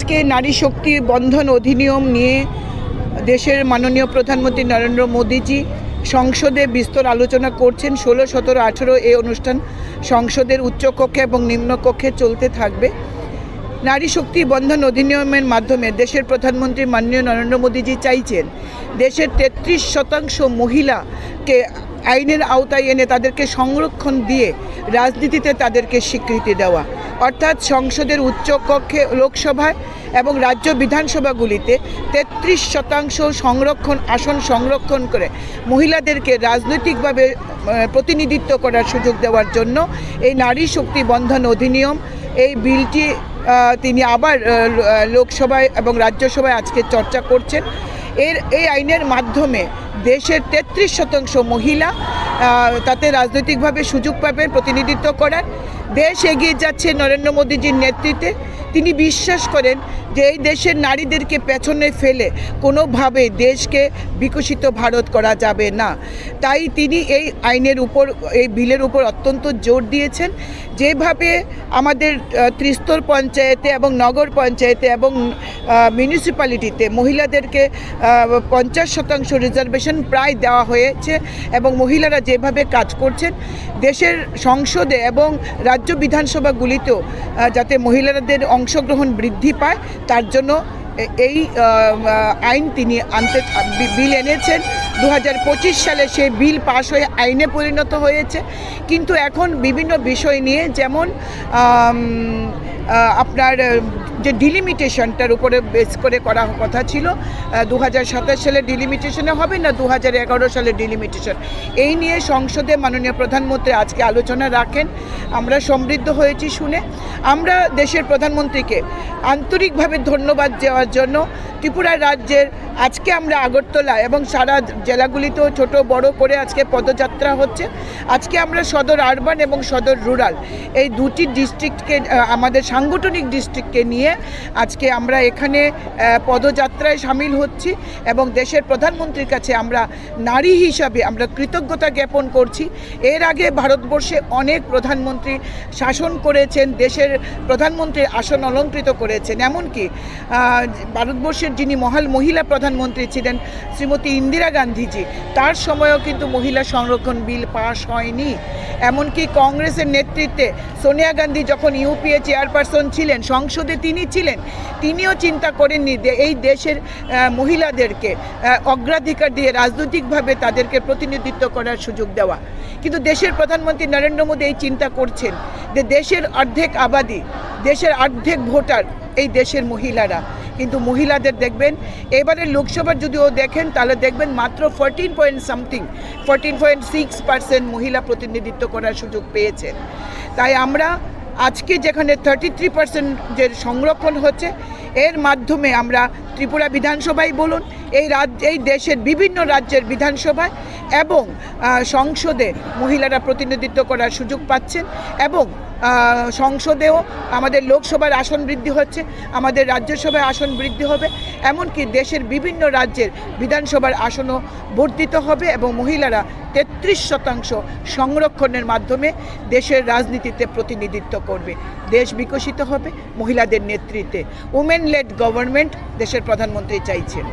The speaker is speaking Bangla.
আজকে নারী শক্তি বন্ধন অধিনিয়ম নিয়ে দেশের মাননীয় প্রধানমন্ত্রী নরেন্দ্র মোদীজি সংসদে বিস্তর আলোচনা করছেন। 16, 17, 18 এই অনুষ্ঠান সংসদের উচ্চকক্ষে এবং নিম্নকক্ষে চলতে থাকবে। নারী শক্তি বন্ধন অধিনিয়মের মাধ্যমে দেশের প্রধানমন্ত্রী মাননীয় নরেন্দ্র মোদীজি চাইছেন দেশের 33% মহিলাকে আইনের আওতায় এনে তাদেরকে সংরক্ষণ দিয়ে রাজনীতিতে তাদেরকে স্বীকৃতি দেওয়া, অর্থাৎ সংসদের উচ্চকক্ষে লোকসভায় এবং রাজ্য বিধানসভাগুলিতে 33% আসন সংরক্ষণ করে মহিলাদেরকে রাজনৈতিকভাবে প্রতিনিধিত্ব করার সুযোগ দেওয়ার জন্য এই নারী শক্তি বন্ধন অধিনিয়ম এই বিলটি তিনি আবার লোকসভায় এবং রাজ্যসভায় আজকে চর্চা করছেন। এই আইনের মাধ্যমে দেশের 33% মহিলা তাতে রাজনৈতিকভাবে সুযোগ পাবেন প্রতিনিধিত্ব করার। দেশ এগিয়ে যাচ্ছে নরেন্দ্র মোদীজির নেতৃত্বে। তিনি বিশ্বাস করেন যে এই দেশের নারীদেরকে পেছনে ফেলে কোনোভাবে দেশকে বিকশিত ভারত করা যাবে না। তাই তিনি এই আইনের উপর, এই বিলের উপর অত্যন্ত জোর দিয়েছেন। যেভাবে আমাদের ত্রিস্তর পঞ্চায়েতে এবং নগর পঞ্চায়েতে এবং মিউনিসিপ্যালিটিতে মহিলাদেরকে 50% রিজার্ভেশন প্রায় দেওয়া হয়েছে এবং মহিলারা যেভাবে কাজ করছেন, দেশের সংসদে এবং রাজ্য বিধানসভাগুলিতেও যাতে মহিলাদের অংশগ্রহণ বৃদ্ধি পায় তার জন্য এই আইন তিনি বিল এনেছেন। 2025 সালে সেই বিল পাশ হয়ে আইনে পরিণত হয়েছে। কিন্তু এখন বিভিন্ন বিষয় নিয়ে, যেমন আপনার যে ডিলিমিটেশনটার উপরে বেস করে করা কথা ছিল, 2027 সালে ডিলিমিটেশনে হবে না 2011 সালে ডিলিমিটেশন, এই নিয়ে সংসদে মাননীয় প্রধানমন্ত্রী আজকে আলোচনা রাখেন। আমরা সমৃদ্ধ হয়েছি শুনে। আমরা দেশের প্রধানমন্ত্রীকে আন্তরিকভাবে ধন্যবাদ দেওয়ার জন্য ত্রিপুরা রাজ্যের আজকে আমরা আগরতলা এবং সারা জেলাগুলিতেও ছোট বড় করে আজকে পদযাত্রা হচ্ছে। আজকে আমরা সদর আরবান এবং সদর রুরাল এই দুটি ডিস্ট্রিক্টকে, আমাদের সাংগঠনিক ডিস্ট্রিক্টকে নিয়ে আজকে আমরা এখানে পদযাত্রায় সামিল হচ্ছি এবং দেশের প্রধানমন্ত্রীর কাছে আমরা নারী হিসাবে আমরা কৃতজ্ঞতা জ্ঞাপন করছি। এর আগে ভারতবর্ষে অনেক প্রধানমন্ত্রী শাসন করেছেন, দেশের প্রধানমন্ত্রীর আসন অলঙ্কৃত করেছেন। এমনকি ভারতবর্ষের যিনি মহিলা প্রধানমন্ত্রী ছিলেন শ্রীমতী ইন্দিরা গান্ধীজি, তার সময়ও কিন্তু মহিলা সংরক্ষণ বিল পাশ হয়নি। এমনকি কংগ্রেসের নেতৃত্বে সোনিয়া গান্ধী যখন ইউপিএ চেয়ারপারসন ছিলেন, সংসদে তিনি ছিলেন, তিনিও চিন্তা করেননি যে এই দেশের মহিলাদেরকে অগ্রাধিকার দিয়ে রাজনৈতিকভাবে তাদেরকে প্রতিনিধিত্ব করার সুযোগ দেওয়া। কিন্তু দেশের প্রধানমন্ত্রী নরেন্দ্র মোদী এই চিন্তা করছেন যে দেশের অর্ধেক আবাদি, দেশের অর্ধেক ভোটার এই দেশের মহিলারা। কিন্তু মহিলাদের দেখবেন এবারে লোকসভার যদিও দেখেন তাহলে দেখবেন মাত্র 14.6% মহিলা প্রতিনিধিত্ব করার সুযোগ পেয়েছেন। তাই আমরা আজকে যেখানে 33% যে সংরক্ষণ হচ্ছে, এর মাধ্যমে আমরা ত্রিপুরা বিধানসভায় বলুন, এই দেশের বিভিন্ন রাজ্যের বিধানসভায় এবং সংসদে মহিলারা প্রতিনিধিত্ব করার সুযোগ পাচ্ছেন এবং সংসদেও আমাদের লোকসভার আসন বৃদ্ধি হচ্ছে, আমাদের রাজ্যসভায় আসন বৃদ্ধি হবে, এমনকি দেশের বিভিন্ন রাজ্যের বিধানসভার আসনও বর্ধিত হবে এবং মহিলারা 33% সংরক্ষণের মাধ্যমে দেশের রাজনীতিতে প্রতিনিধিত্ব করবে। দেশ বিকশিত হবে মহিলাদের নেতৃত্বে। উমেন লেড গভর্নমেন্ট দেশের প্রধানমন্ত্রী চাইছেন।